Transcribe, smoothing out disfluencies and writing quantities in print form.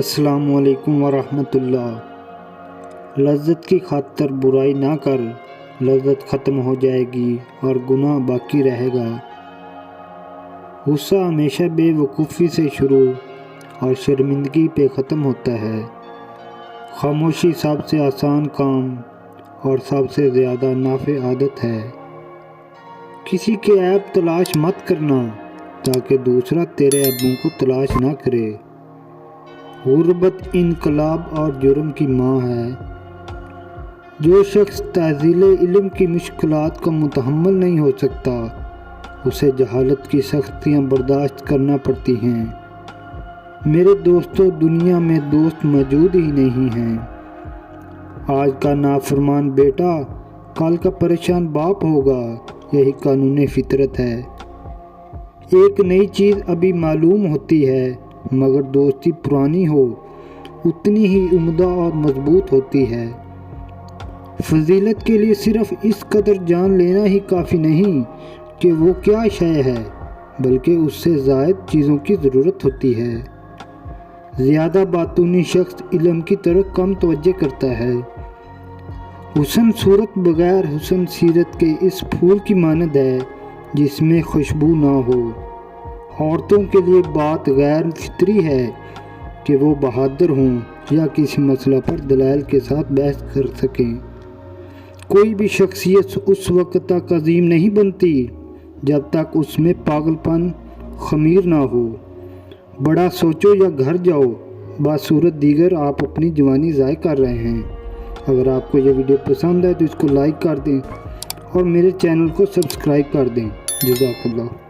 السلام علیکم ورحمۃ اللہ۔ لذت کی خاطر برائی نہ کر، لذت ختم ہو جائے گی اور گناہ باقی رہے گا۔ غصہ ہمیشہ بے وقوفی سے شروع اور شرمندگی پہ ختم ہوتا ہے۔ خاموشی سب سے آسان کام اور سب سے زیادہ نافع عادت ہے۔ کسی کے عیب تلاش مت کرنا تاکہ دوسرا تیرے عیبوں کو تلاش نہ کرے۔ غربت انقلاب اور جرم کی ماں ہے۔ جو شخص تحصیل علم کی مشکلات کا متحمل نہیں ہو سکتا، اسے جہالت کی سختیاں برداشت کرنا پڑتی ہیں۔ میرے دوستو، دنیا میں دوست موجود ہی نہیں ہیں۔ آج کا نافرمان بیٹا کل کا پریشان باپ ہوگا، یہی قانون فطرت ہے۔ ایک نئی چیز ابھی معلوم ہوتی ہے، مگر دوستی پرانی ہو اتنی ہی عمدہ اور مضبوط ہوتی ہے۔ فضیلت کے لیے صرف اس قدر جان لینا ہی کافی نہیں کہ وہ کیا شے ہے، بلکہ اس سے زائد چیزوں کی ضرورت ہوتی ہے۔ زیادہ باتونی شخص علم کی طرف کم توجہ کرتا ہے۔ حسن صورت بغیر حسن سیرت کے اس پھول کی مانند ہے جس میں خوشبو نہ ہو۔ عورتوں کے لیے بات غیر فطری ہے کہ وہ بہادر ہوں یا کسی مسئلہ پر دلائل کے ساتھ بحث کر سکیں۔ کوئی بھی شخصیت اس وقت تک عظیم نہیں بنتی جب تک اس میں پاگل پن خمیر نہ ہو۔ بڑا سوچو یا گھر جاؤ، بصورت دیگر آپ اپنی جوانی ضائع کر رہے ہیں۔ اگر آپ کو یہ ویڈیو پسند ہے تو اس کو لائک کر دیں اور میرے چینل کو سبسکرائب کر دیں۔ جزاک اللہ۔